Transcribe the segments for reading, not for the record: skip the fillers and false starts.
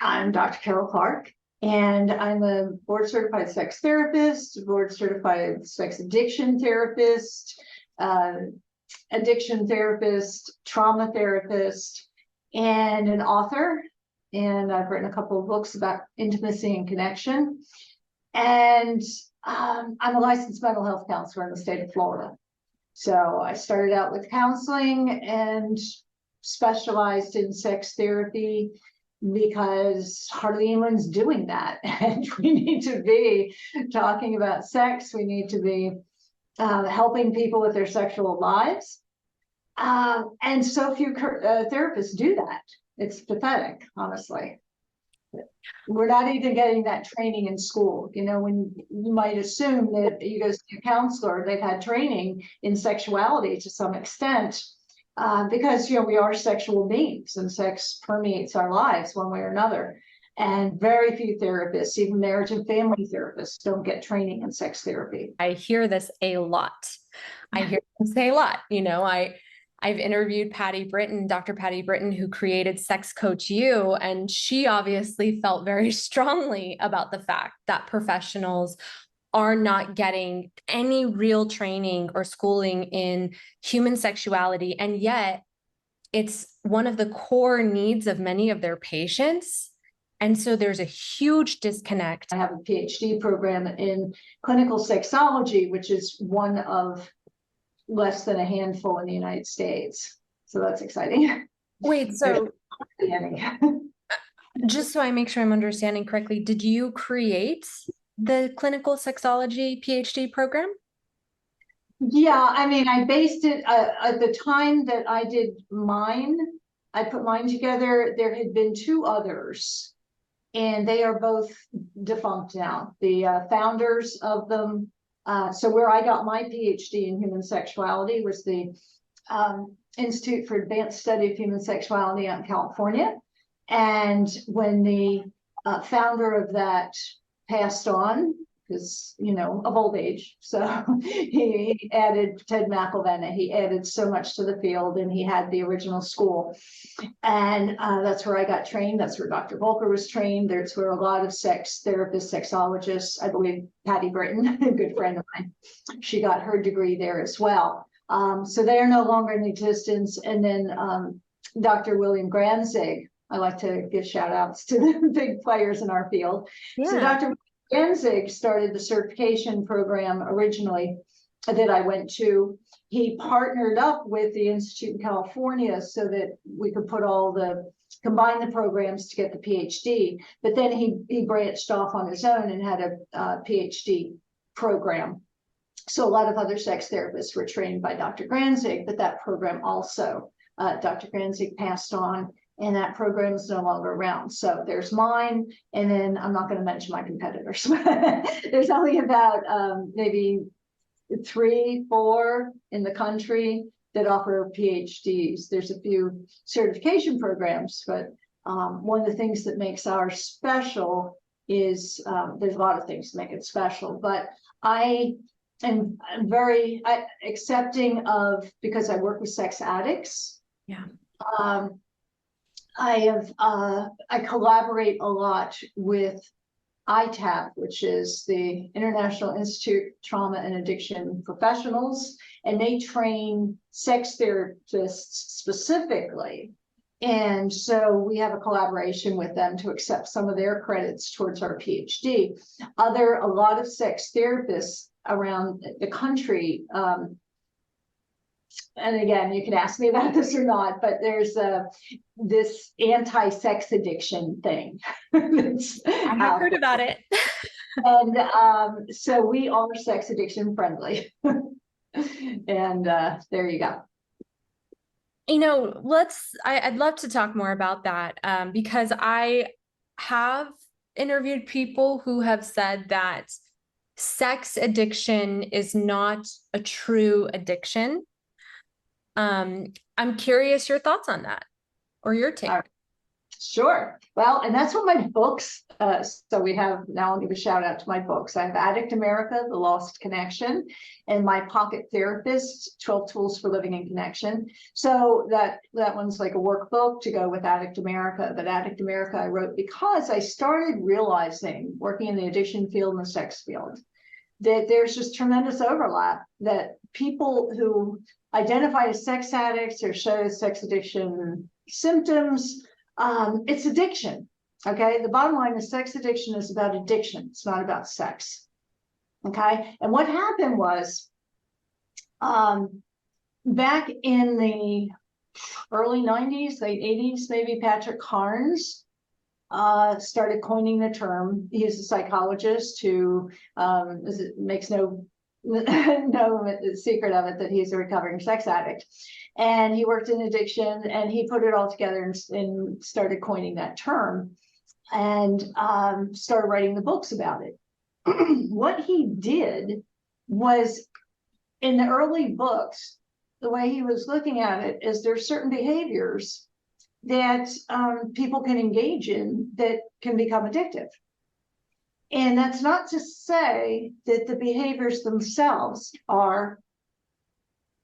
I'm Dr. Carol Clark, and I'm a board certified sex therapist, board certified sex addiction therapist, uh, addiction therapist, trauma therapist, and an author. And I've written a couple of books about intimacy and connection. And I'm a licensed mental health counselor in the state of Florida. So I started out with counseling and specialized in sex therapy because hardly anyone's doing that. And we need to be talking about sex. We need to be helping people with their sexual lives. And so few therapists do that. It's pathetic, honestly. We're not even getting that training in school. You know, when you might assume that you go see a counselor, they've had training in sexuality to some extent, because, you know, we are sexual beings and sex permeates our lives one way or another. And very few therapists, even marriage and family therapists, don't get training in sex therapy. I hear this a lot. I hear them say a lot. You know, I've interviewed Patty Britton, Dr. Patty Britton, who created Sex Coach U, and she obviously felt very strongly about the fact that professionals are not getting any real training or schooling in human sexuality. And yet it's one of the core needs of many of their patients. And so there's a huge disconnect. I have a PhD program in clinical sexology, which is one of less than a handful in the United States. So that's exciting. Wait, so just so I make sure I'm understanding correctly, did you create the clinical sexology PhD program? Yeah, I mean, I based it at the time that I did mine. I put mine together. There had been two others, and they are both defunct now. The founders of them. So where I got my PhD in human sexuality was the Institute for Advanced Study of Human Sexuality out in California. And when the founder of that passed on, because, you know, of old age, so he added Ted McElvenna, he added so much to the field, and he had the original school. And that's where I got trained. That's where Dr. Volker was trained. There's where a lot of sex therapists, sexologists, I believe Patty Britton, a good friend of mine, she got her degree there as well. So they are no longer in existence. And then Dr. William Granzig, I like to give shout outs to the big players in our field. Yeah. So Dr. Granzig started the certification program originally that I went to. He partnered up with the Institute in California so that we could combine the programs to get the PhD. But then he branched off on his own and had a PhD program. So a lot of other sex therapists were trained by Dr. Granzig, but that program also, Dr. Granzig passed on, and that program is no longer around. So there's mine, and then I'm not going to mention my competitors. There's only about maybe 3, 4 in the country that offer PhDs. There's a few certification programs, but one of the things that makes ours special is there's a lot of things to make it special, but I am very accepting of, because I work with sex addicts. Yeah. I collaborate a lot with ITAP, which is the International Institute of Trauma and Addiction Professionals, and they train sex therapists specifically. And so we have a collaboration with them to accept some of their credits towards our PhD. A lot of sex therapists around the country, and again, you can ask me about this or not, but there's this anti-sex addiction thing. I have heard about it. And so we are sex addiction friendly. And there you go. You know, I'd love to talk more about that because I have interviewed people who have said that sex addiction is not a true addiction. I'm curious your thoughts on that, or your take. Sure. Well, and that's what my books, so we have, now I'll give a shout out to my books. I have Addict America, The Lost Connection, and My Pocket Therapist, 12 Tools for Living in Connection. So that one's like a workbook to go with Addict America, but Addict America I wrote because I started realizing, working in the addiction field and the sex field, that there's just tremendous overlap, that people who identify as sex addicts or show sex addiction symptoms, it's addiction. Okay. The bottom line is sex addiction is about addiction. It's not about sex. Okay. And what happened was, back in the early 90s, late 80s, maybe, Patrick Carnes started coining the term. He's a psychologist who makes no secret of it that he's a recovering sex addict, and he worked in addiction, and he put it all together and started coining that term, and started writing the books about it. What he did was, in the early books, the way he was looking at it is there's certain behaviors that people can engage in that can become addictive. And that's not to say that the behaviors themselves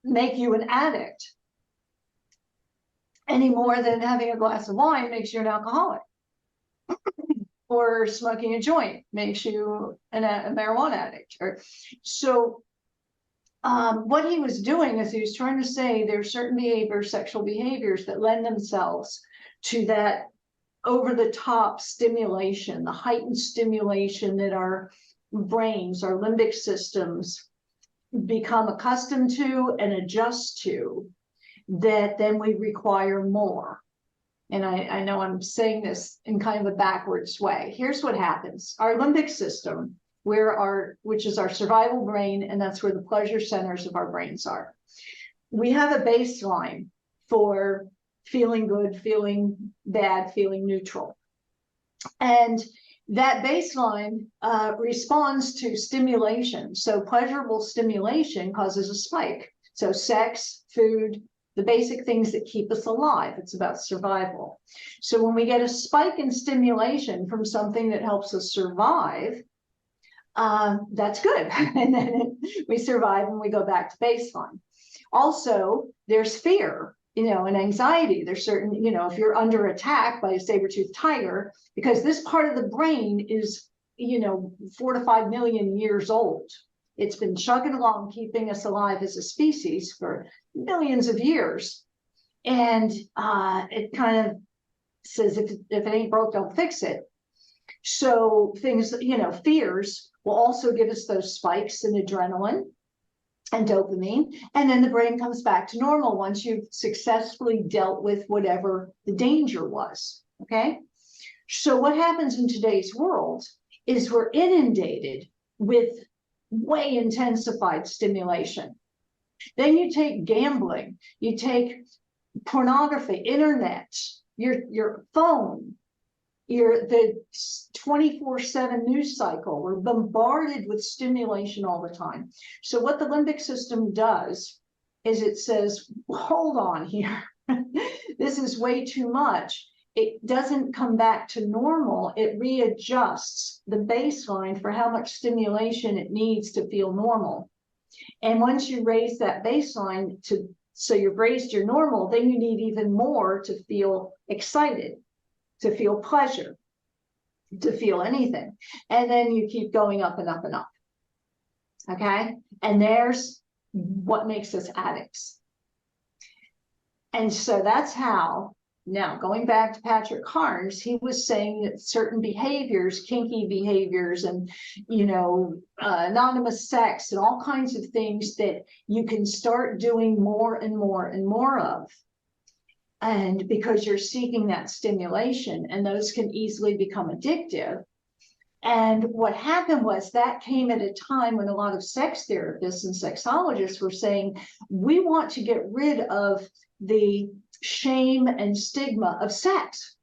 make you an addict any more than having a glass of wine makes you an alcoholic, or smoking a joint makes you a marijuana addict. So what he was doing is he was trying to say there's certain behaviors, sexual behaviors, that lend themselves to that over-the-top stimulation, the heightened stimulation that our brains, our limbic systems become accustomed to and adjust to, that then we require more. And I know I'm saying this in kind of a backwards way. Here's what happens. Our limbic system, which is our survival brain, and that's where the pleasure centers of our brains are. We have a baseline for feeling good, feeling bad, feeling neutral. And that baseline responds to stimulation. So pleasurable stimulation causes a spike. So sex, food, the basic things that keep us alive. It's about survival. So when we get a spike in stimulation from something that helps us survive, that's good. And then we survive and we go back to baseline. Also, there's fear, and anxiety. There's certain, if you're under attack by a saber-toothed tiger, because this part of the brain is, 4 to 5 million years old. It's been chugging along, keeping us alive as a species for millions of years. And it kind of says, if it ain't broke, don't fix it. So things, fears will also give us those spikes in adrenaline and dopamine, and then the brain comes back to normal once you've successfully dealt with whatever the danger was. Okay, so what happens in today's world is we're inundated with way intensified stimulation. Then you take gambling, you take pornography, internet, your phone, the 24/7 news cycle. We're bombarded with stimulation all the time. So what the limbic system does is it says, hold on here. This is way too much. It doesn't come back to normal. It readjusts the baseline for how much stimulation it needs to feel normal. And once you raise that baseline so you've raised your normal, then you need even more to feel excited, to feel pleasure, to feel anything. And then you keep going up and up and up. Okay? And there's what makes us addicts. And so that's how, now going back to Patrick Carnes, he was saying that certain behaviors, kinky behaviors, and, anonymous sex, and all kinds of things that you can start doing more and more and more of. And because you're seeking that stimulation, and those can easily become addictive. And what happened was that came at a time when a lot of sex therapists and sexologists were saying, we want to get rid of the shame and stigma of sex.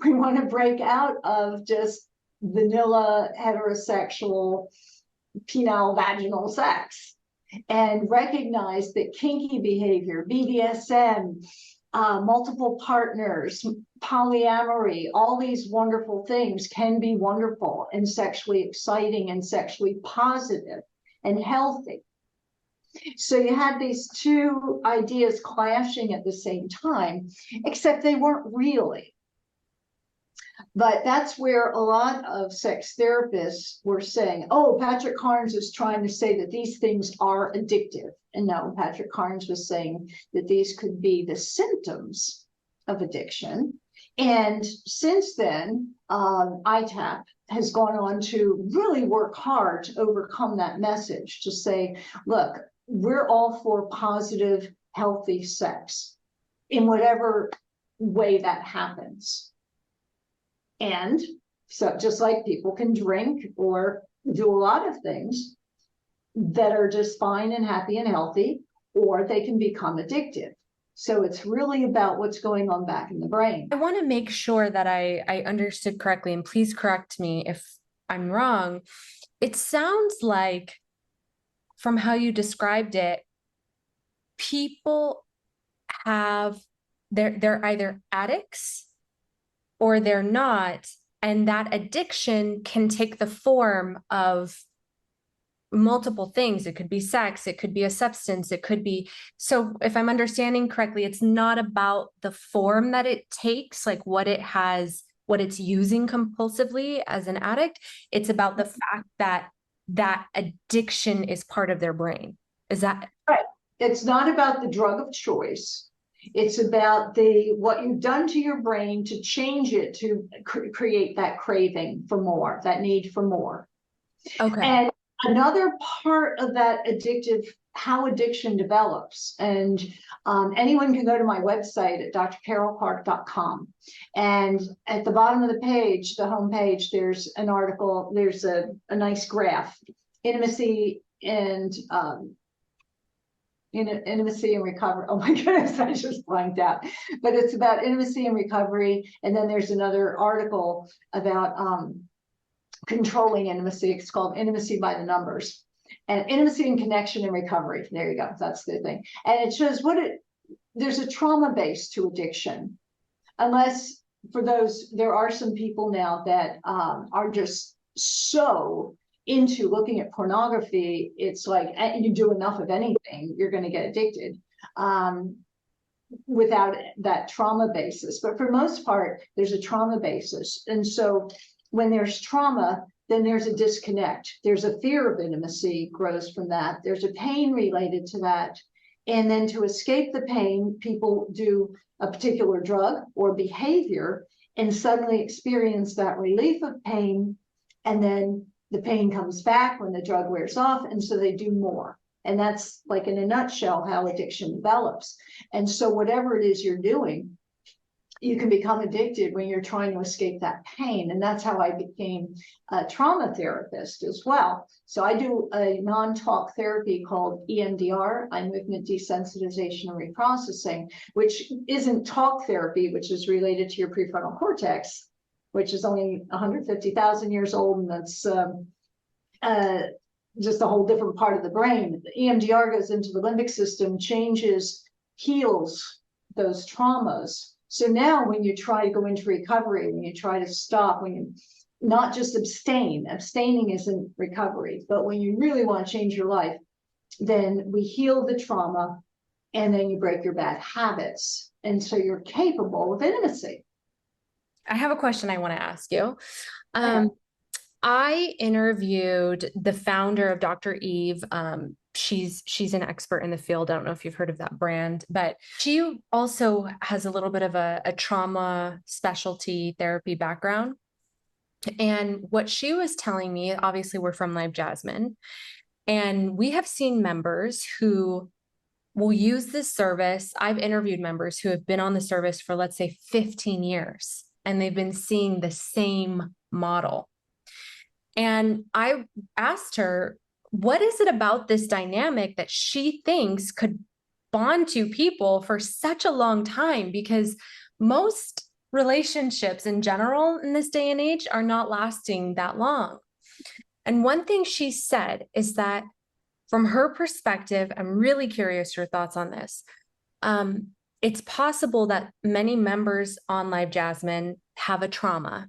We want to break out of just vanilla heterosexual penile vaginal sex and recognize that kinky behavior, BDSM, multiple partners, polyamory, all these wonderful things can be wonderful and sexually exciting and sexually positive and healthy. So you had these two ideas clashing at the same time, except they weren't really. But that's where a lot of sex therapists were saying, oh, Patrick Carnes is trying to say that these things are addictive. And no, Patrick Carnes was saying that these could be the symptoms of addiction. And since then, ITAP has gone on to really work hard to overcome that message, to say, look, we're all for positive, healthy sex in whatever way that happens. And so just like people can drink or do a lot of things that are just fine and happy and healthy, or they can become addictive. So it's really about what's going on back in the brain. I want to make sure that I understood correctly, and please correct me if I'm wrong. It sounds like, from how you described it, people have, they're either addicts or they're not, and that addiction can take the form of multiple things. It could be sex, it could be a substance, it could be, so if I'm understanding correctly, it's not about the form that it takes, like what it has, what it's using compulsively as an addict. It's about the fact that that addiction is part of their brain. Is that right? It's not about the drug of choice. It's about what you've done to your brain to change it to create that craving for more, that need for more. okay? And another part of that addictive, how addiction develops, and anyone can go to my website at drcarolpark.com, and at the bottom of the page, the home page, there's an article, there's a nice graph, intimacy and intimacy and recovery. Oh my goodness, I just blanked out. But it's about intimacy and recovery. And then there's another article about controlling intimacy. It's called Intimacy by the Numbers. And intimacy and connection and recovery. There you go. That's the thing. And it shows there's a trauma base to addiction. Unless, for those, there are some people now that are just so into looking at pornography. It's like, you do enough of anything, you're going to get addicted without that trauma basis. But for most part, there's a trauma basis. And so when there's trauma, then there's a disconnect. There's a fear of intimacy grows from that. There's a pain related to that. And then to escape the pain, people do a particular drug or behavior and suddenly experience that relief of pain. And then the pain comes back when the drug wears off. And so they do more. And that's, like, in a nutshell, how addiction develops. And so whatever it is you're doing, you can become addicted when you're trying to escape that pain. And that's how I became a trauma therapist as well. So I do a non-talk therapy called EMDR, eye movement desensitization and reprocessing, which isn't talk therapy, which is related to your prefrontal cortex, which is only 150,000 years old. And that's just a whole different part of the brain. The EMDR goes into the limbic system, changes, heals those traumas. So now when you try to go into recovery, when you try to stop, when you not just abstaining isn't recovery, but when you really want to change your life, then we heal the trauma and then you break your bad habits. And so you're capable of intimacy. I have a question I want to ask you. I interviewed the founder of Dr. Eve. She's an expert in the field. I don't know if you've heard of that brand, but she also has a little bit of a trauma specialty therapy background. And what she was telling me, obviously we're from LiveJasmin, and we have seen members who will use this service. I've interviewed members who have been on the service for, let's say, 15 years, and they've been seeing the same model. And I asked her, what is it about this dynamic that she thinks could bond two people for such a long time? Because most relationships in general in this day and age are not lasting that long. And one thing she said is that, from her perspective, I'm really curious your thoughts on this. it's possible that many members on LiveJasmin have a trauma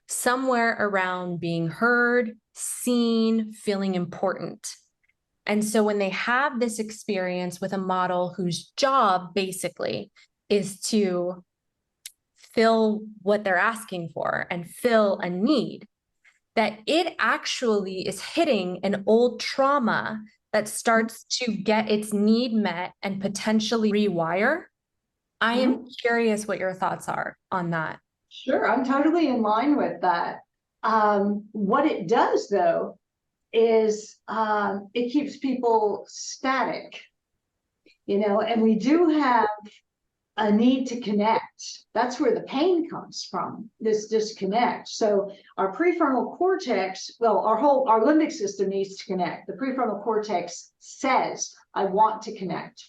somewhere around being heard, seen, feeling important. And so when they have this experience with a model whose job basically is to fill what they're asking for and fill a need, that it actually is hitting an old trauma that starts to get its need met and potentially rewire. I am curious what your thoughts are on that. Sure, I'm totally in line with that. What it does, though, is it keeps people static, and we do have a need to connect. That's where the pain comes from, this disconnect. So our prefrontal cortex, well, our limbic system needs to connect. The prefrontal cortex says, I want to connect.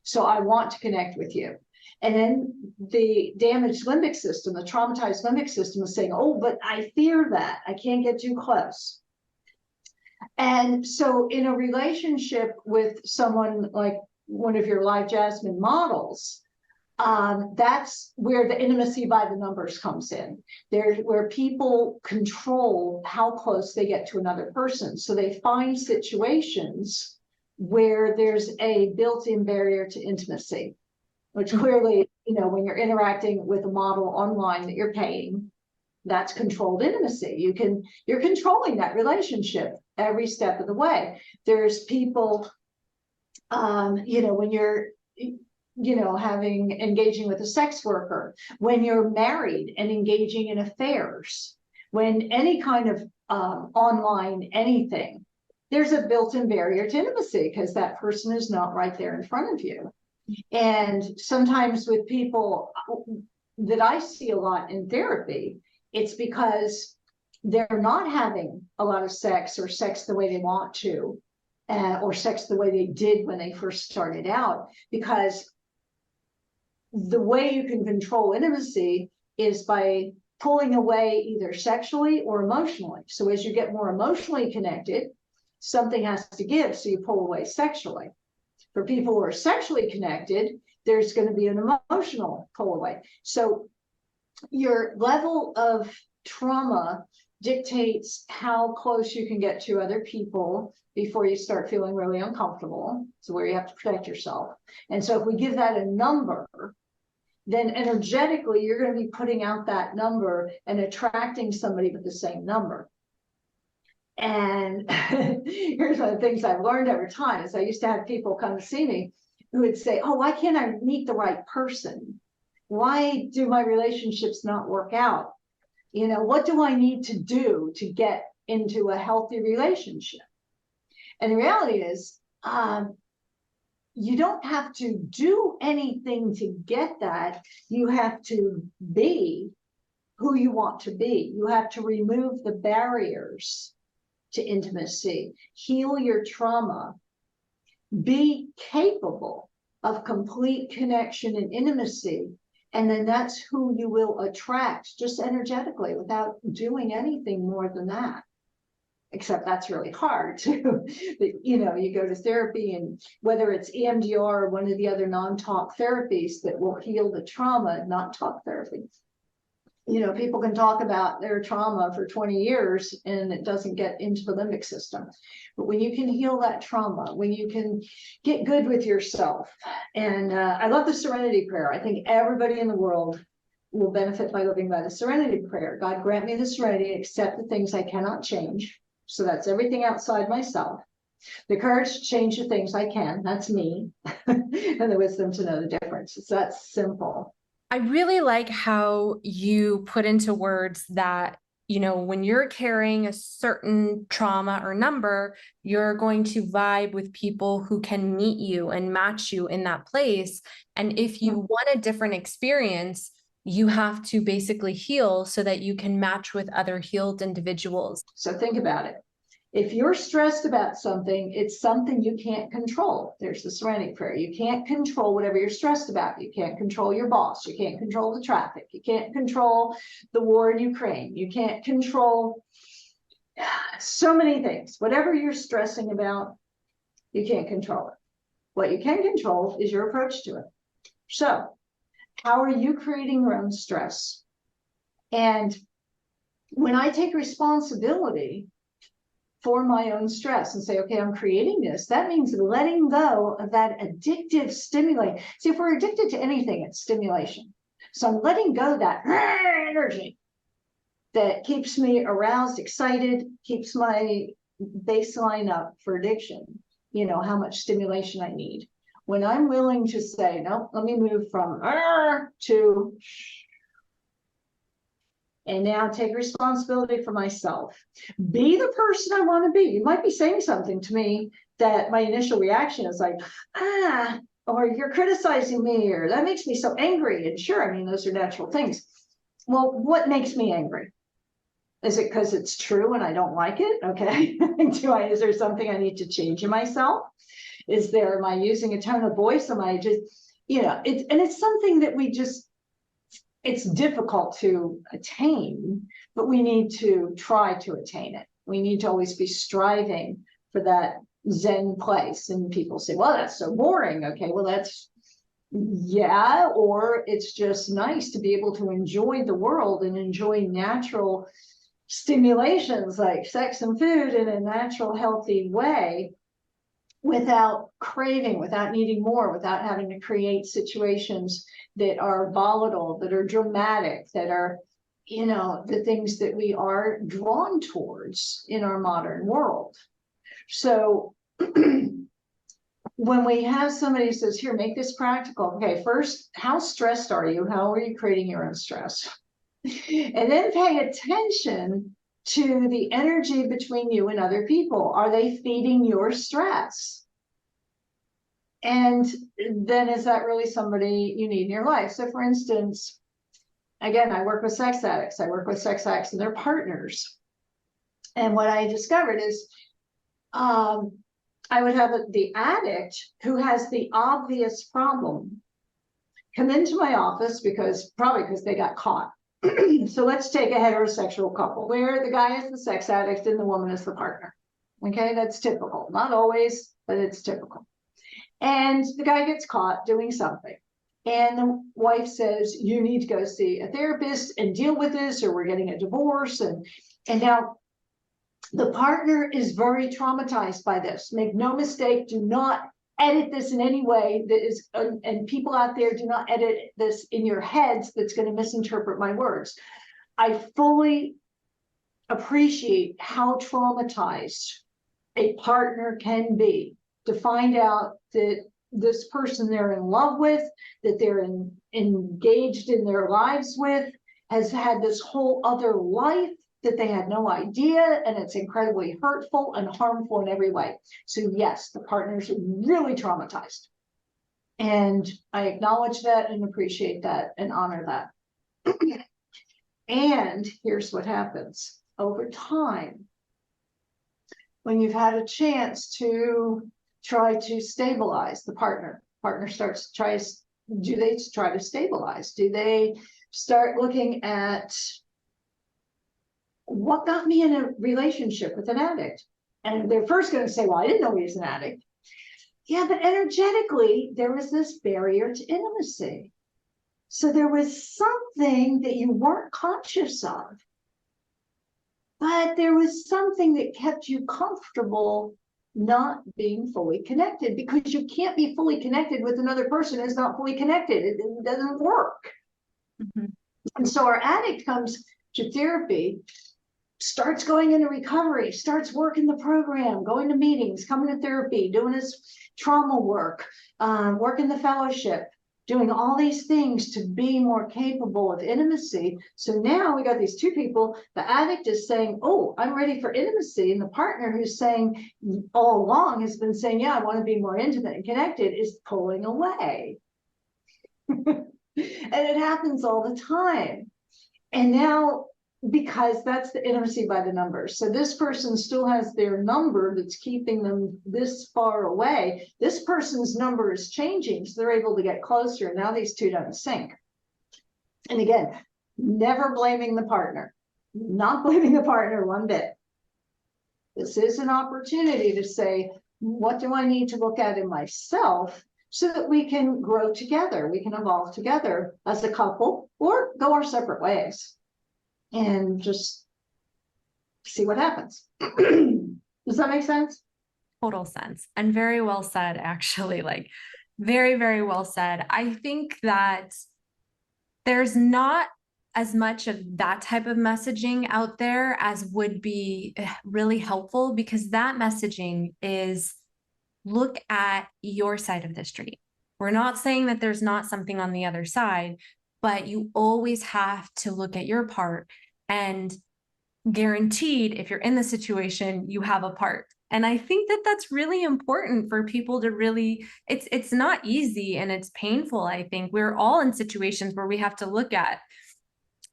So I want to connect with you. And then the damaged limbic system, the traumatized limbic system is saying, oh, but I fear that. I can't get too close. And so in a relationship with someone like one of your LiveJasmin models, that's where the intimacy by the numbers comes in. There's where people control how close they get to another person. So they find situations where there's a built-in barrier to intimacy, which clearly, when you're interacting with a model online that you're paying, that's controlled intimacy. You're controlling that relationship every step of the way. There's people, when you're engaging with a sex worker, when you're married and engaging in affairs, when any kind of online anything, there's a built-in barrier to intimacy because that person is not right there in front of you. And sometimes with people that I see a lot in therapy, it's because they're not having a lot of sex or sex the way they want to, or sex the way they did when they first started out, because the way you can control intimacy is by pulling away either sexually or emotionally. So as you get more emotionally connected, something has to give, so you pull away sexually. For people who are sexually connected, there's going to be an emotional pull away. So your level of trauma dictates how close you can get to other people before you start feeling really uncomfortable. So where you have to protect yourself. And so if we give that a number, then energetically, you're going to be putting out that number and attracting somebody with the same number. And here's one of the things I've learned over time is I used to have people come to see me who would say, oh, why can't I meet the right person? Why do my relationships not work out? What do I need to do to get into a healthy relationship? And the reality is, you don't have to do anything to get that. You have to be who you want to be. You have to remove the barriers to intimacy, heal your trauma, be capable of complete connection and intimacy. And then that's who you will attract just energetically without doing anything more than that. Except that's really hard too. You go to therapy, and whether it's EMDR or one of the other non-talk therapies that will heal the trauma, not talk therapy. People can talk about their trauma for 20 years and it doesn't get into the limbic system. But when you can heal that trauma, when you can get good with yourself, and I love the serenity prayer. I think everybody in the world will benefit by living by the serenity prayer. God grant me the serenity, accept the things I cannot change. So that's everything outside myself. The courage to change the things I can, that's me, and the wisdom to know the difference. It's that simple. I really like how you put into words that, when you're carrying a certain trauma or number, you're going to vibe with people who can meet you and match you in that place. And if you want a different experience, you have to basically heal so that you can match with other healed individuals. So think about it. If you're stressed about something, it's something you can't control. There's the serenity prayer. You can't control whatever you're stressed about. You can't control your boss. You can't control the traffic. You can't control the war in Ukraine. You can't control so many things. Whatever you're stressing about, you can't control it. What you can control is your approach to it. So how are you creating your own stress? And when I take responsibility for my own stress and say, okay, I'm creating this, that means letting go of that addictive stimulation. See, if we're addicted to anything, it's stimulation. So I'm letting go of that energy that keeps me aroused, excited, keeps my baseline up for addiction, you know, how much stimulation I need. When I'm willing to say, no, let me move from to, and now take responsibility for myself. Be the person I want to be. You might be saying something to me that my initial reaction is like, or you're criticizing me, or that makes me so angry. And sure, I mean, those are natural things. Well, what makes me angry? Is it because it's true and I don't like it? Okay. Is there something I need to change in myself? Am I using a tone of voice? Am I just, you know, it's something that it's difficult to attain, but we need to try to attain it. We need to always be striving for that Zen place. And people say, well, that's so boring. Okay, well, yeah, or it's just nice to be able to enjoy the world and enjoy natural stimulations like sex and food in a natural, healthy way without craving, without needing more, without having to create situations that are volatile, that are dramatic, that are, you know, the things that we are drawn towards in our modern world. So when we have somebody who says, here, make this practical. Okay, first, how stressed are you? How are you creating your own stress? And then pay attention to the energy between you and other people. Are they feeding your stress? And then is that really somebody you need in your life? So for instance, again, I work with sex addicts. I work with sex addicts and their partners. And what I discovered is I would have the addict who has the obvious problem come into my office probably because they got caught. So let's take a heterosexual couple where the guy is the sex addict and the woman is the partner. Okay, that's typical. Not always, but it's typical. And the guy gets caught doing something. And the wife says, you need to go see a therapist and deal with this, or we're getting a divorce. And now the partner is very traumatized by this. Make no mistake, do not edit this in any way that is, and people out there, do not edit this in your heads that's going to misinterpret my words. I fully appreciate how traumatized a partner can be to find out that this person they're in love with, that they're engaged in their lives with, has had this whole other life that they had no idea, and it's incredibly hurtful and harmful in every way. So yes, the partner's really traumatized. And I acknowledge that and appreciate that and honor that. And here's what happens. Over time, when you've had a chance to try to stabilize the partner do they try to stabilize? Do they start looking at what got me in a relationship with an addict? And they're first going to say, well, I didn't know he was an addict. Yeah, but energetically, there was this barrier to intimacy. So there was something that you weren't conscious of, but there was something that kept you comfortable not being fully connected, because you can't be fully connected with another person who's not fully connected. It doesn't work. Mm-hmm. And so our addict comes to therapy, starts going into recovery, starts working the program, going to meetings, coming to therapy, doing his trauma work, working the fellowship, doing all these things to be more capable of intimacy. So now we got these two people. The addict is saying, oh, I'm ready for intimacy. And the partner who's saying all along has been saying, yeah, I want to be more intimate and connected, is pulling away. And it happens all the time. And now, because that's the intimacy by the numbers. So this person still has their number that's keeping them this far away. This person's number is changing, so they're able to get closer. And now these two don't sync. And again, never blaming the partner, not blaming the partner one bit. This is an opportunity to say, what do I need to look at in myself so that we can grow together, we can evolve together as a couple, or go our separate ways and just see what happens. Does that make sense? Total sense. And very well said, actually. Like, very, very well said. I think that there's not as much of that type of messaging out there as would be really helpful, because that messaging is, look at your side of the street. We're not saying that there's not something on the other side, but you always have to look at your part, and guaranteed, if you're in the situation, you have a part. And I think that that's really important for people to really, it's not easy and it's painful. I think we're all in situations where we have to look at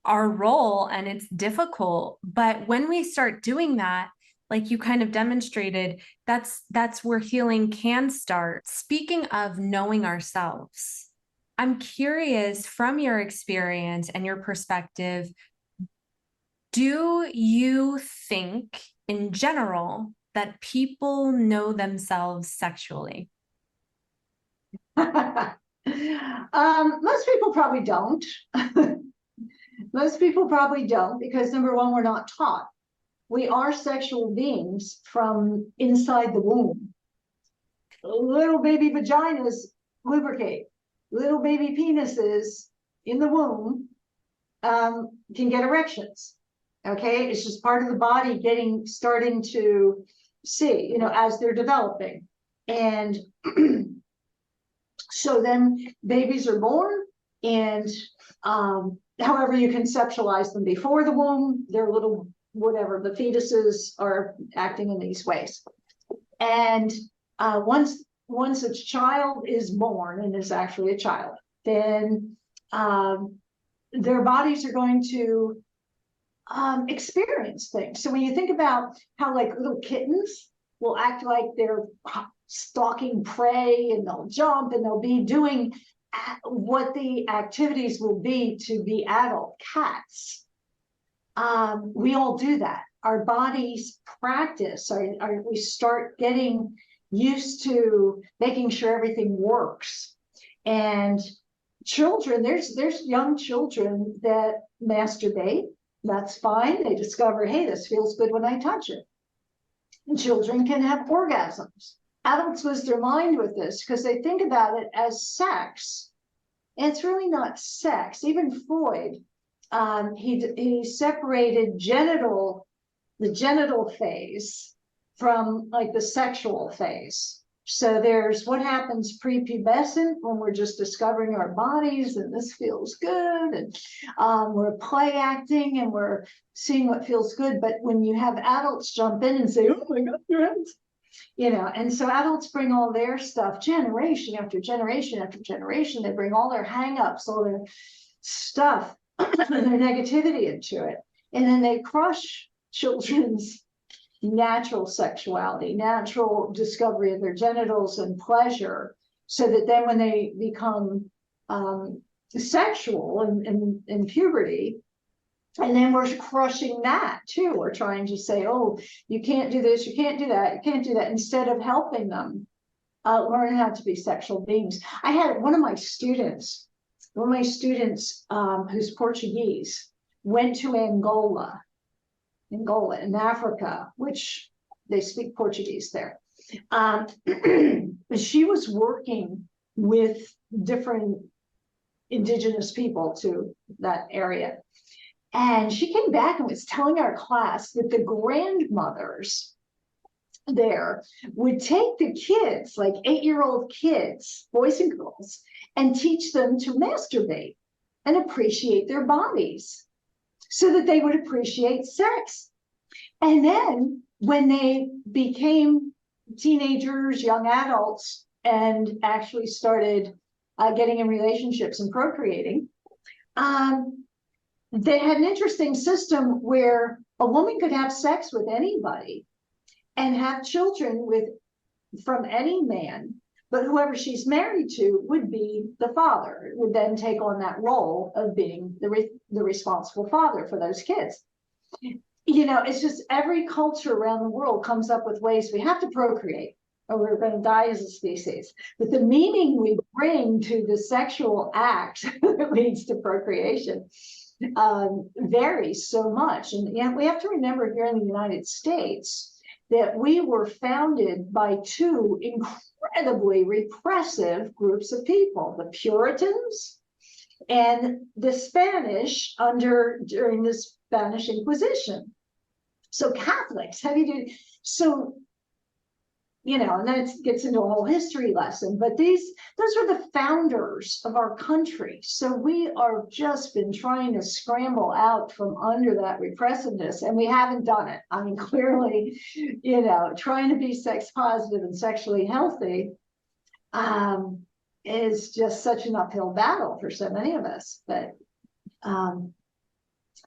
our role, and it's difficult. But when we start doing that, like you kind of demonstrated, that's where healing can start. Speaking of knowing ourselves, I'm curious, from your experience and your perspective, do you think in general that people know themselves sexually? Most people probably don't. Most people probably don't, because number one, we're not taught. We are sexual beings from inside the womb. Little baby vaginas lubricate. Little baby penises in the womb can get erections. Okay, it's just part of the body starting to see, you know, as they're developing. And so then babies are born, and however you conceptualize them before the womb, they're little, whatever, the fetuses are acting in these ways. And once a child is born and is actually a child, then their bodies are going to experience things. So when you think about how like little kittens will act like they're stalking prey, and they'll jump and they'll be doing what the activities will be to be adult cats. We all do that. Our bodies practice, we start getting used to making sure everything works. And children, there's young children that masturbate. That's fine. They discover, hey, this feels good when I touch it. And children can have orgasms. Adults lose their mind with this because they think about it as sex. And it's really not sex. Even Freud, he separated the genital phase from like the sexual phase. So there's what happens prepubescent, when we're just discovering our bodies and this feels good, and we're play acting and we're seeing what feels good. But when you have adults jump in and say, oh my God, your hands, you know, and so adults bring all their stuff, generation after generation after generation, they bring all their hang-ups, all their stuff and their negativity into it. And then they crush children's natural sexuality, natural discovery of their genitals and pleasure, so that then when they become sexual in puberty, and then we're crushing that too. We're trying to say, oh, you can't do this, you can't do that, you can't do that, instead of helping them learn how to be sexual beings. I had one of my students who's Portuguese, went to Angola in Africa, which they speak Portuguese there. She was working with different indigenous people to that area. And she came back and was telling our class that the grandmothers there would take the kids, like 8-year-old kids, boys and girls, and teach them to masturbate and appreciate their bodies, so that they would appreciate sex. And then when they became teenagers, young adults, and actually started getting in relationships and procreating, they had an interesting system where a woman could have sex with anybody and have children from any man, but whoever she's married to would be the father, would then take on that role of being the responsible father for those kids. You know, it's just every culture around the world comes up with ways we have to procreate. or we're going to die as a species. But the meaning we bring to the sexual act that leads to procreation varies so much. And yet we have to remember here in the United States that we were founded by two incredibly repressive groups of people, the Puritans and the Spanish during the Spanish Inquisition. So Catholics, so, and then it gets into a whole history lesson, but those are the founders of our country. So we are just been trying to scramble out from under that repressiveness, and we haven't done it. I mean, clearly, trying to be sex positive and sexually healthy is just such an uphill battle for so many of us. But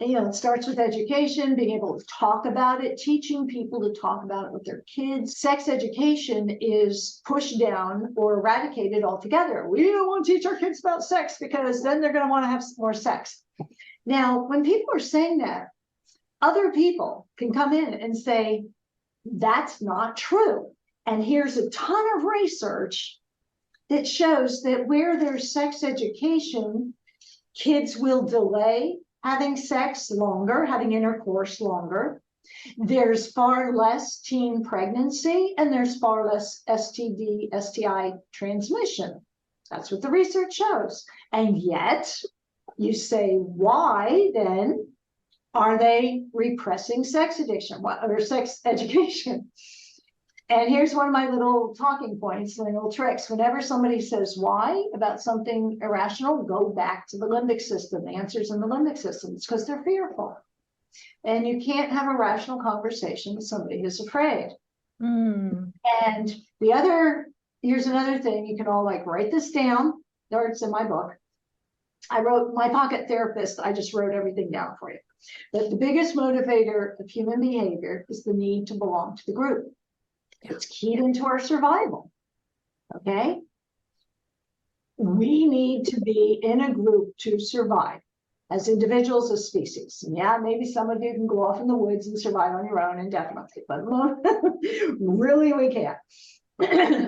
it starts with education, being able to talk about it, teaching people to talk about it with their kids. Sex education is pushed down or eradicated altogether. We don't want to teach our kids about sex because then they're going to want to have more sex. Now, when people are saying that, other people can come in and say, that's not true. And here's a ton of research that shows that where there's sex education, kids will delay having sex longer, having intercourse longer. There's far less teen pregnancy, and there's far less STD, STI transmission. That's what the research shows. And yet, you say, why then are they repressing sex addiction or sex education? And here's one of my little talking points, little tricks. Whenever somebody says why about something irrational, go back to the limbic system. The answer's in the limbic system. It's because they're fearful. And you can't have a rational conversation with somebody who's afraid. And here's another thing. You can all write this down, or it's in my book. I wrote my pocket therapist. I just wrote everything down for you. But the biggest motivator of human behavior is the need to belong to the group. It's keyed into our survival. Okay. We need to be in a group to survive as individuals, as species. And yeah, maybe some of you can go off in the woods and survive on your own indefinitely, but really we can't.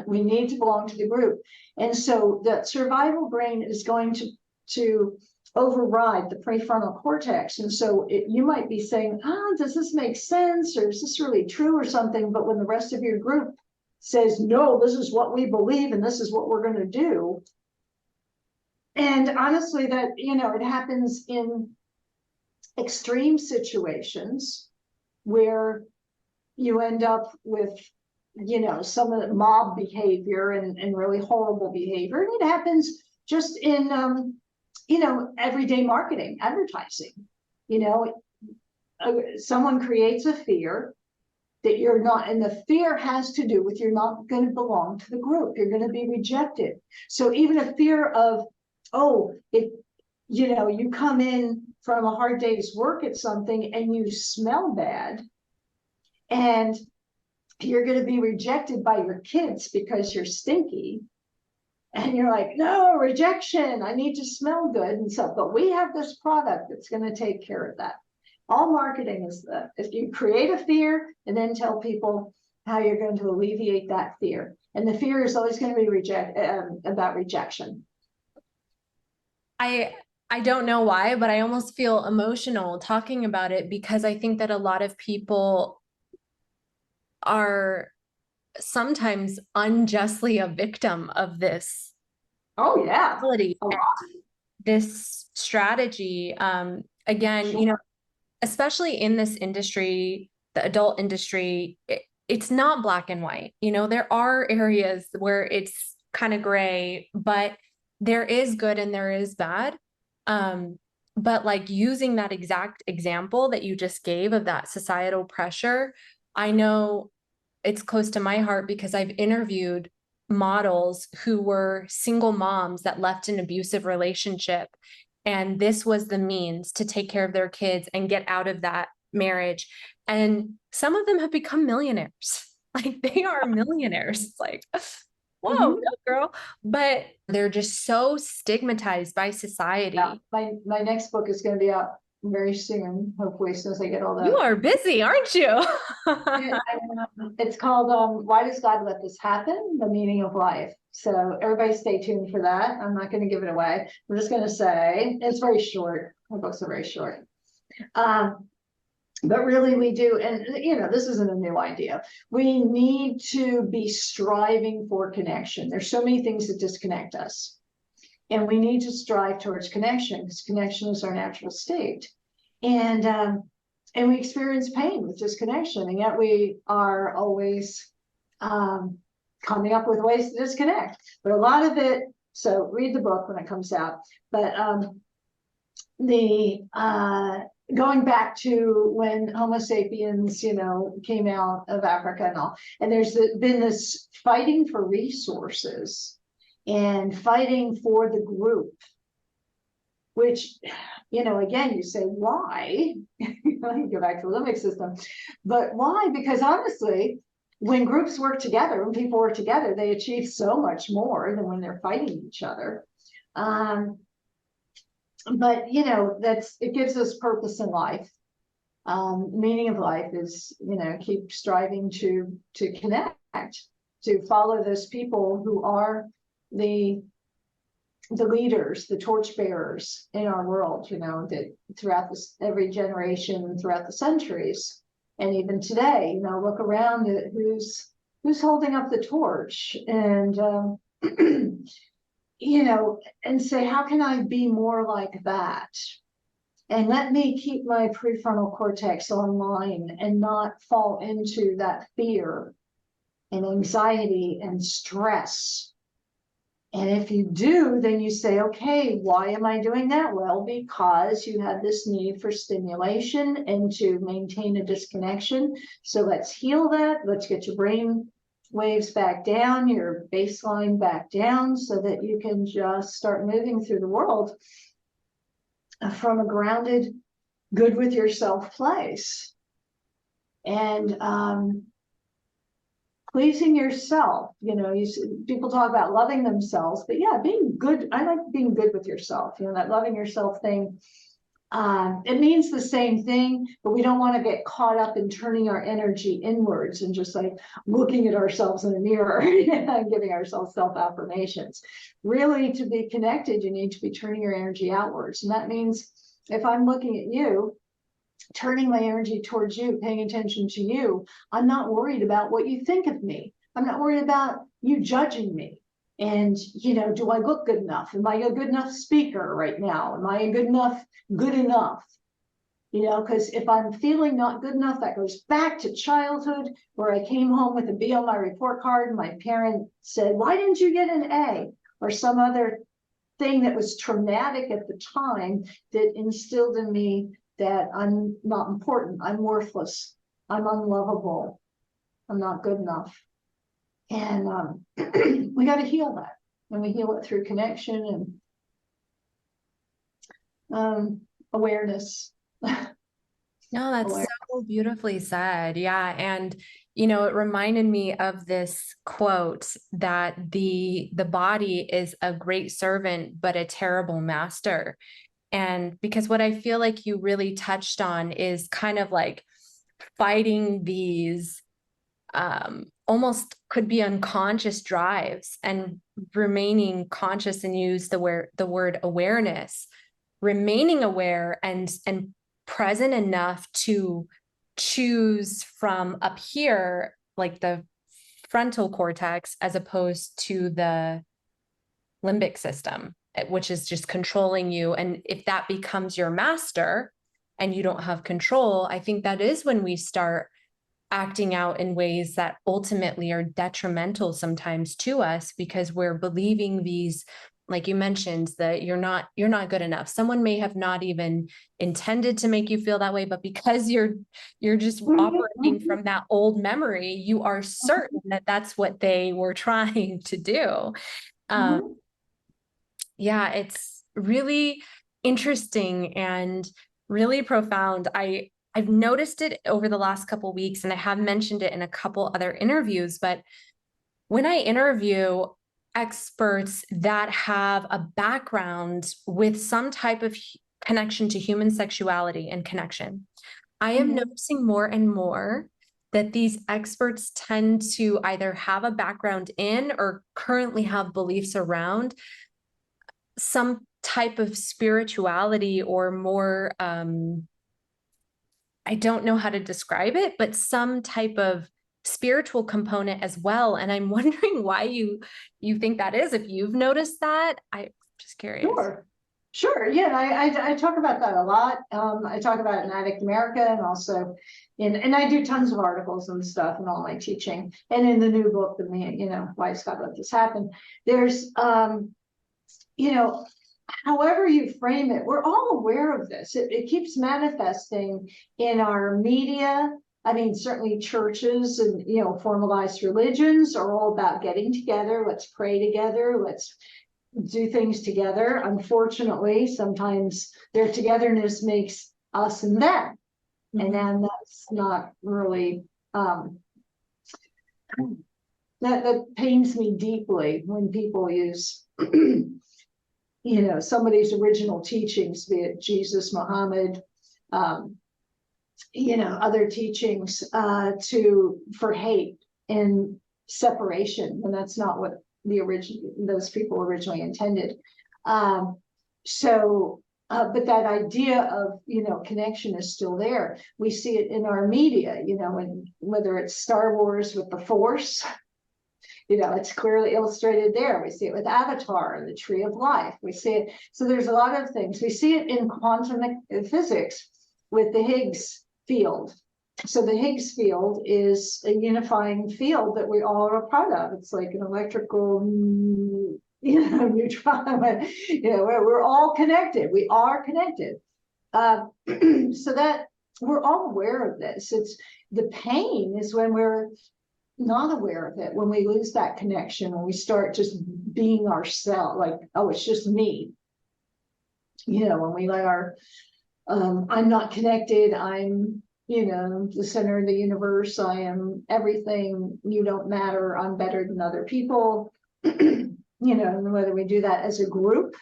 We need to belong to the group. And so the survival brain is going to override the prefrontal cortex. And so you might be saying, does this make sense? Or is this really true or something? But when the rest of your group says, no, this is what we believe and this is what we're going to do. And honestly, that, it happens in extreme situations where you end up with, some of the mob behavior and really horrible behavior. And it happens just in, everyday marketing, advertising. Someone creates a fear that you're not, and the fear has to do with you're not going to belong to the group. You're going to be rejected. So even a fear of, you come in from a hard day's work at something and you smell bad, and you're going to be rejected by your kids because you're stinky. And you're like, no, rejection, I need to smell good and stuff. But we have this product that's going to take care of that. All marketing is that. If you create a fear and then tell people how you're going to alleviate that fear. And the fear is always going to be about rejection. I don't know why, but I almost feel emotional talking about it because I think that a lot of people are sometimes unjustly a victim of this. Oh yeah, this strategy. Again, sure. Especially in this industry, the adult industry, it's not black and white. There are areas where it's kind of gray, but there is good and there is bad. But using that exact example that you just gave of that societal pressure, I know it's close to my heart because I've interviewed models who were single moms that left an abusive relationship. And this was the means to take care of their kids and get out of that marriage. And some of them have become millionaires. They are millionaires. It's whoa, no, girl. But they're just so stigmatized by society. Yeah. My next book is going to be out. very soon, hopefully, as soon as I get all that. You are busy, aren't you? It's called, Why Does God Let This Happen? The Meaning of Life. So everybody stay tuned for that. I'm not going to give it away. I'm just going to say it's very short. My books are very short. But really we do, and this isn't a new idea. We need to be striving for connection. There's so many things that disconnect us. And we need to strive towards connection, because connection is our natural state. And we experience pain with disconnection, and yet we are always coming up with ways to disconnect. But a lot of it, so read the book when it comes out. But going back to when Homo sapiens, came out of Africa and all, and there's been this fighting for resources and fighting for the group, which, again, you say, why? You go back to the limbic system, but why? Because honestly, when groups work together, when people work together, they achieve so much more than when they're fighting each other. But it gives us purpose in life. Meaning of life is, keep striving to connect, to follow those people who are the leaders, the torchbearers in our world, that throughout every generation, throughout the centuries, and even today, look around at who's holding up the torch, and and say, how can I be more like that? And let me keep my prefrontal cortex online and not fall into that fear and anxiety and stress. And if you do, then you say, okay, why am I doing that? Well, because you have this need for stimulation and to maintain a disconnection. So let's heal that. Let's get your brain waves back down, your baseline back down, so that you can just start moving through the world from a grounded, good with yourself place. And pleasing yourself, people talk about loving themselves, but yeah, being good. I like being good with yourself. That loving yourself thing. It means the same thing, but we don't want to get caught up in turning our energy inwards and just like looking at ourselves in the mirror and giving ourselves self-affirmations. Really, to be connected, you need to be turning your energy outwards. And that means if I'm looking at you, turning my energy towards you, paying attention to you, I'm not worried about what you think of me. I'm not worried about you judging me. And, do I look good enough? Am I a good enough speaker right now? Am I good enough? Because if I'm feeling not good enough, that goes back to childhood, where I came home with a B on my report card. And my parent said, why didn't you get an A? Or some other thing that was traumatic at the time that instilled in me that I'm not important, I'm worthless, I'm unlovable, I'm not good enough. And we got to heal that, and we heal it through connection and awareness. No, that's so beautifully said. Yeah. And, it reminded me of this quote that the body is a great servant, but a terrible master. And because what I feel like you really touched on is kind of like fighting these almost could be unconscious drives, and remaining conscious, and use the word awareness, remaining aware and present enough to choose from up here, like the frontal cortex, as opposed to the limbic system, which is just controlling you. And if that becomes your master and you don't have control, I think that is when we start acting out in ways that ultimately are detrimental sometimes to us, because we're believing these, like you mentioned, that you're not good enough. Someone may have not even intended to make you feel that way, but because you're just operating from that old memory, you are certain that that's what they were trying to do. Yeah, it's really interesting and really profound. I've noticed it over the last couple of weeks, and I have mentioned it in a couple other interviews, but when I interview experts that have a background with some type of connection to human sexuality and connection. I am Mhm. noticing more and more that these experts tend to either have a background in or currently have beliefs around some type of spirituality or more, I don't know how to describe it, but some type of spiritual component as well. And I'm wondering why you think that is. If you've noticed that, I'm just curious. Sure. Sure. Yeah, I talk about that a lot. I talk about it in Addict America and also and I do tons of articles and stuff in all my teaching. And in the new book, Why Scott Let This Happen, there's you know, however you frame it, we're all aware of this. It keeps manifesting in our media. I mean, certainly churches and, formalized religions are all about getting together. Let's pray together. Let's do things together. Unfortunately, sometimes their togetherness makes us and them. And then that's not really, that pains me deeply when people use somebody's original teachings, be it Jesus, Muhammad, other teachings, for hate and separation, and that's not what those people originally intended. But that idea of connection is still there. We see it in our media, and whether it's Star Wars with the Force, it's clearly illustrated there. We see it with Avatar and the Tree of Life. We see it. So there's a lot of things. We see it in quantum physics with the Higgs field. So the Higgs field is a unifying field that we all are a part of. It's like an electrical, neutron. We're all connected. We are connected. So that we're all aware of this. It's the pain is when we're not aware of it, when we lose that connection, when we start just being ourselves, like, oh, it's just me. When we let I'm not connected, I'm, the center of the universe, I am everything, you don't matter, I'm better than other people. And whether we do that as a group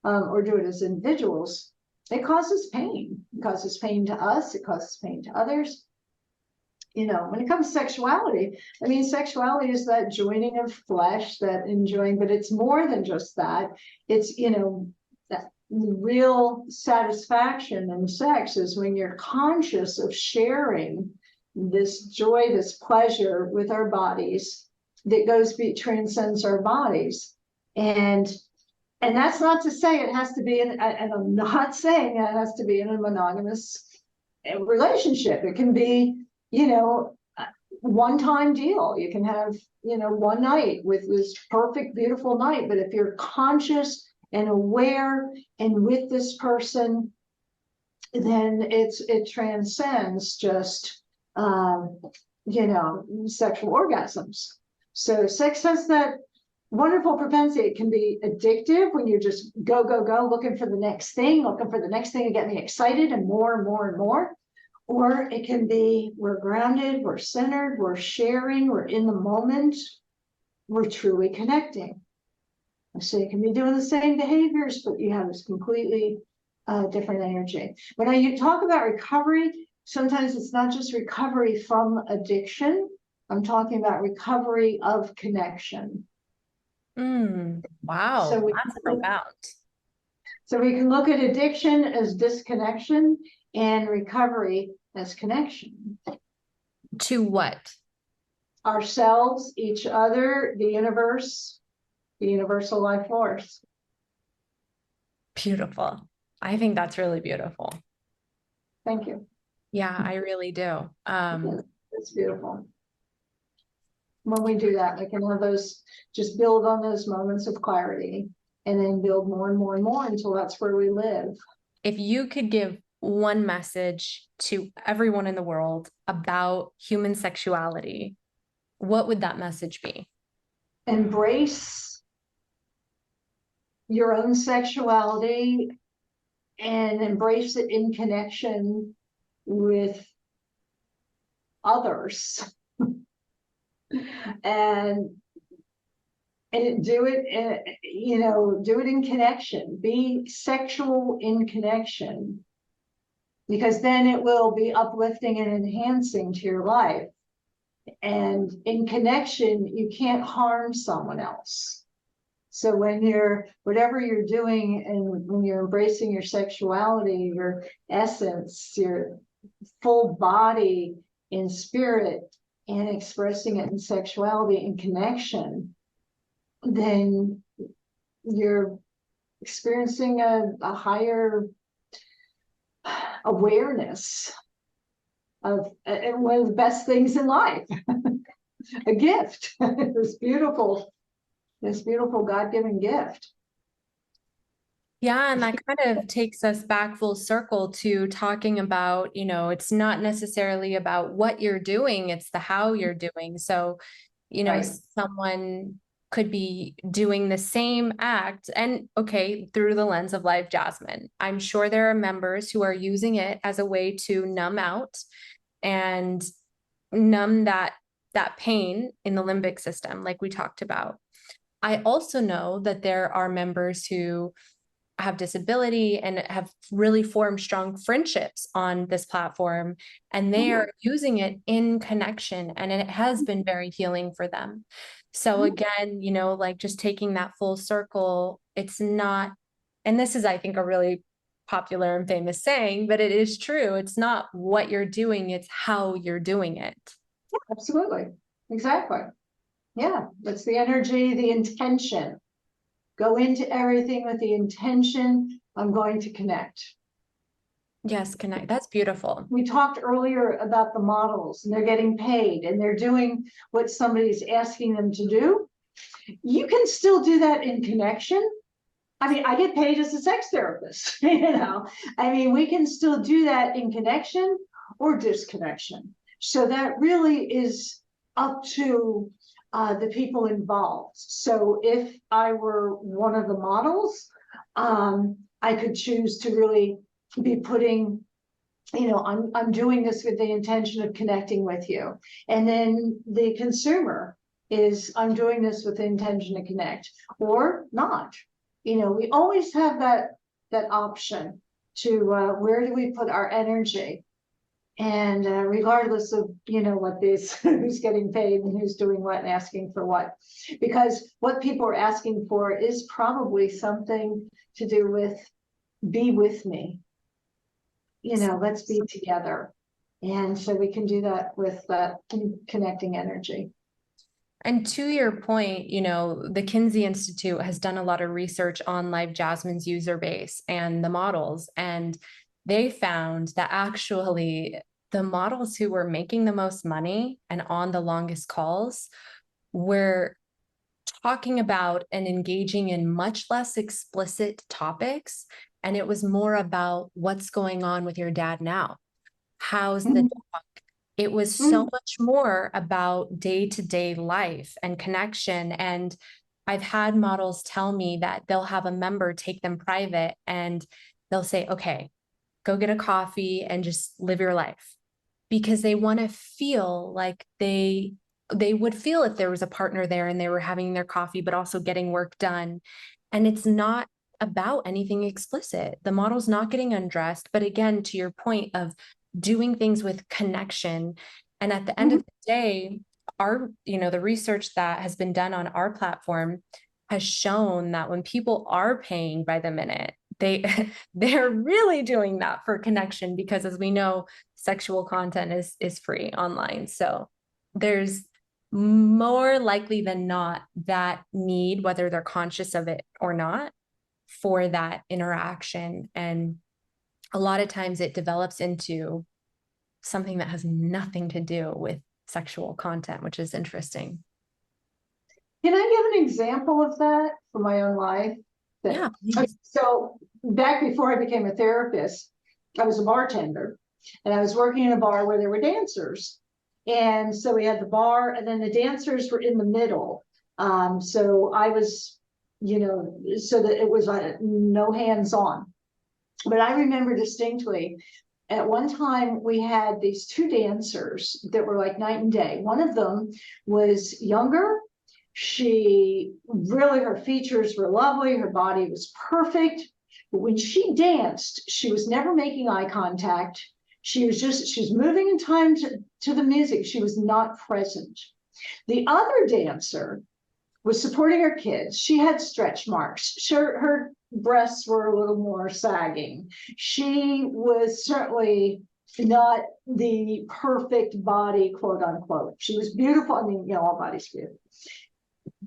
or do it as individuals, it causes pain. It causes pain to us, it causes pain to others. When it comes to sexuality, I mean, sexuality is that joining of flesh, that enjoying, but it's more than just that. It's, that real satisfaction in sex is when you're conscious of sharing this joy, this pleasure with our bodies that transcends our bodies. And that's not to say it has to be and I'm not saying it has to be in a monogamous relationship. It can be, one-time deal. You can have, one night with this perfect, beautiful night. But if you're conscious and aware and with this person, then it transcends just, sexual orgasms. So sex has that wonderful propensity. It can be addictive when you just go, looking for the next thing to get me excited and more and more and more. Or it can be, we're grounded, we're centered, we're sharing, we're in the moment, we're truly connecting. So you can be doing the same behaviors, but you have this completely different energy. When I talk about recovery, sometimes it's not just recovery from addiction. I'm talking about recovery of connection. Wow, So that's profound. So we can look at addiction as disconnection and recovery as connection. To what? Ourselves, each other, the universe, the universal life force. Beautiful. I think that's really beautiful. Thank you. Yeah, I really do. It's beautiful. When we do that, we can have just build on those moments of clarity and then build more and more and more until that's where we live. If you could give one message to everyone in the world about human sexuality, what would that message be? Embrace your own sexuality and embrace it in connection with others. And And do it, you know, do it in connection, be sexual in connection, because then it will be uplifting and enhancing to your life. And in connection, you can't harm someone else. So when you're, whatever you're doing, and when you're embracing your sexuality, your essence, your full body in spirit, and expressing it in sexuality in connection, then you're experiencing a higher awareness of one of the best things in life, a gift, this beautiful God-given gift. Yeah, and that kind of takes us back full circle to talking about, you know, it's not necessarily about what you're doing, it's the how you're doing. So, you know, Right. someone could be doing the same act and okay, through the lens of LiveJasmin. I'm sure there are members who are using it as a way to numb out and numb that pain in the limbic system, like we talked about. I also know that there are members who have disability and have really formed strong friendships on this platform, and they are using it in connection, and it has been very healing for them. So again, you know, like just taking that full circle, it's not, and this is, I think, a really popular and famous saying, but it is true. It's not what you're doing, it's how you're doing it. Absolutely. Exactly. Yeah. That's the energy, the intention. Go into everything with the intention, I'm going to connect. Yes, connect. That's beautiful. We talked earlier about the models, and they're getting paid and they're doing what somebody's asking them to do. You can still do that in connection. I mean, I get paid as a sex therapist, you know. I mean, we can still do that in connection or disconnection. So that really is up to the people involved. So if I were one of the models, I could choose to really be putting, you know, I'm doing this with the intention of connecting with you. And then the consumer is, I'm doing this with the intention to connect or not. You know, we always have that option to where do we put our energy? And regardless of, you know, what this, who's getting paid and who's doing what and asking for what, because what people are asking for is probably something to do with be with me, you know, let's be together. And so we can do that with that connecting energy. And to your point, you know, the Kinsey Institute has done a lot of research on LiveJasmin's user base and the models, and they found that actually the models who were making the most money and on the longest calls were talking about and engaging in much less explicit topics. And it was more about what's going on with your dad now. How's the dog? It was so much more about day-to-day life and connection. And I've had models tell me that they'll have a member take them private and they'll say, okay, go get a coffee and just live your life. Because they want to feel like they would feel if there was a partner there and they were having their coffee, but also getting work done. And it's not about anything explicit. The model's not getting undressed. But again, to your point of doing things with connection. And at the end of the day, our, you know, the research that has been done on our platform has shown that when people are paying by the minute, they're really doing that for connection, because as we know, sexual content is free online. So there's more likely than not that need, whether they're conscious of it or not, for that interaction. And a lot of times it develops into something that has nothing to do with sexual content, which is interesting. Can I give an example of that from my own life? Yeah. So back before I became a therapist, I was a bartender, and I was working in a bar where there were dancers. And so we had the bar, and then the dancers were in the middle. So I was, you know, so that it was no hands on. But I remember distinctly at one time we had these two dancers that were like night and day. One of them was younger, She really, her features were lovely. Her body was perfect. But when she danced, she was never making eye contact. She was moving in time to the music. She was not present. The other dancer was supporting her kids. She had stretch marks. Her breasts were a little more sagging. She was certainly not the perfect body, quote unquote. She was beautiful. I mean, all bodies are beautiful.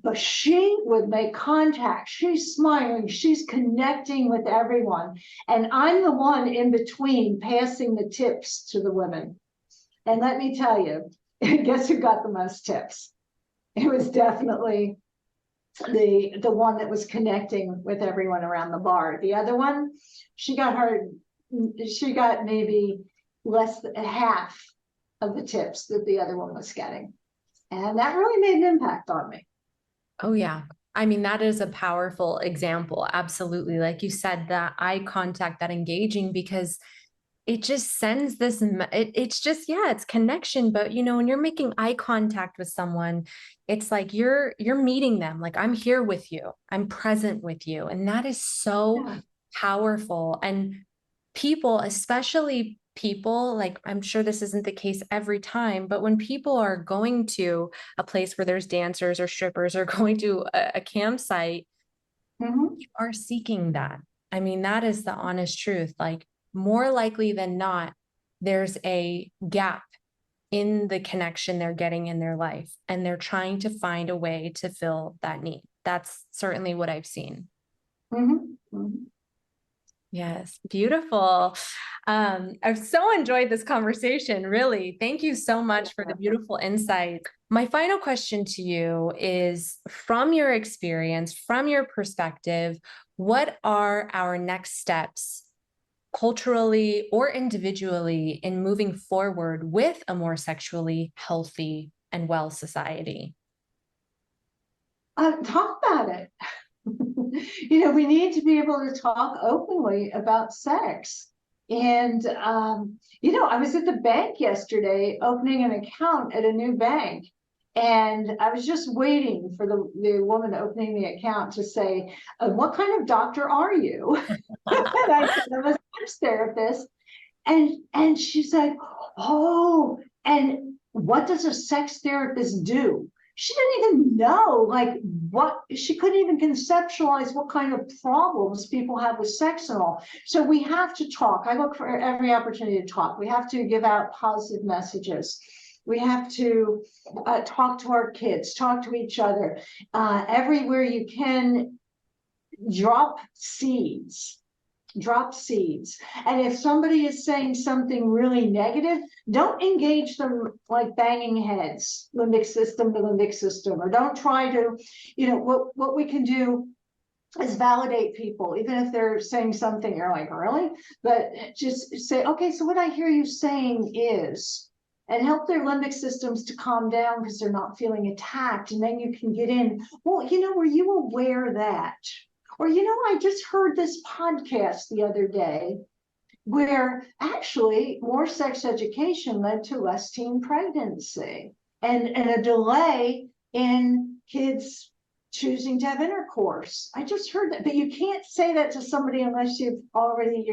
But she would make contact. She's smiling. She's connecting with everyone. And I'm the one in between passing the tips to the women. And let me tell you, guess who got the most tips? It was definitely the one that was connecting with everyone around the bar. The other one, she got maybe less than half of the tips that the other one was getting. And that really made an impact on me. Oh, yeah. I mean, that is a powerful example. Absolutely. Like you said, that eye contact, that engaging, because it just sends this, it's just, yeah, it's connection. But, when you're making eye contact with someone, it's like you're meeting them. Like, I'm here with you. I'm present with you. And that is so powerful. And people, especially people, like, I'm sure this isn't the case every time, but when people are going to a place where there's dancers or strippers or going to a campsite, you are seeking that. I mean, that is the honest truth. Like, more likely than not, there's a gap in the connection they're getting in their life, and they're trying to find a way to fill that need. That's certainly what I've seen. Yes, beautiful. I've so enjoyed this conversation, really. Thank you so much for the beautiful insight. My final question to you is, from your experience, from your perspective, what are our next steps culturally or individually in moving forward with a more sexually healthy and well society? Talk about it. We need to be able to talk openly about sex. And, I was at the bank yesterday opening an account at a new bank. And I was just waiting for the woman opening the account to say, what kind of doctor are you? And I said, I'm a sex therapist. And she said, oh, and what does a sex therapist do? She didn't even know, like, she couldn't even conceptualize what kind of problems people have with sex and all. So we have to talk. I look for every opportunity to talk. We have to give out positive messages. We have to talk to our kids, talk to each other. Everywhere you can, drop seeds. And if somebody is saying something really negative, don't engage them like banging heads, limbic system to limbic system, or don't try to, what we can do is validate people, even if they're saying something you're like, really? But just say, okay, so what I hear you saying is, and help their limbic systems to calm down because they're not feeling attacked. And then you can get in, well, were you aware that? Or, I just heard this podcast the other day where actually more sex education led to less teen pregnancy and a delay in kids choosing to have intercourse. I just heard that, but you can't say that to somebody unless you're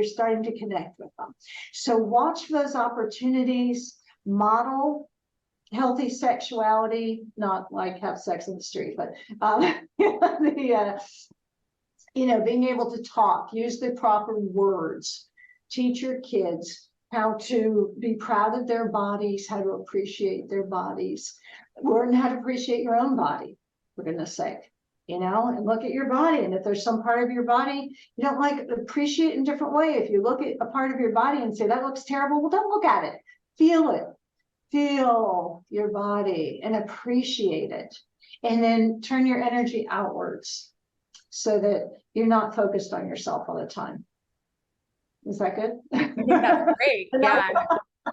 starting to connect with them. So watch those opportunities, model healthy sexuality, not like have sex in the street, but being able to talk, use the proper words, teach your kids how to be proud of their bodies, how to appreciate their bodies, learn how to appreciate your own body, for goodness sake, and look at your body. And if there's some part of your body you don't like, appreciate it in a different way. If you look at a part of your body and say, that looks terrible, well, don't look at it. Feel it. Feel your body and appreciate it. And then turn your energy outwards, so that you're not focused on yourself all the time. Is that good? I think that's great. Yeah.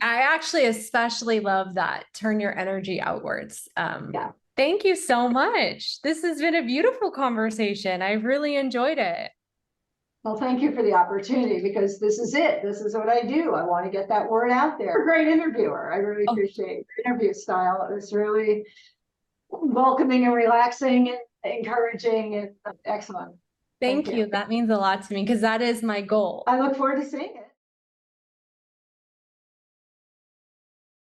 I actually especially love that. Turn your energy outwards. Yeah. Thank you so much. This has been a beautiful conversation. I've really enjoyed it. Well, thank you for the opportunity, because this is it. This is what I do. I want to get that word out there. Great interviewer. I really appreciate your interview style. It was really welcoming and relaxing and encouraging and excellent. Thank Thank you. you. That means a lot to me because that is my goal. I look forward to seeing it.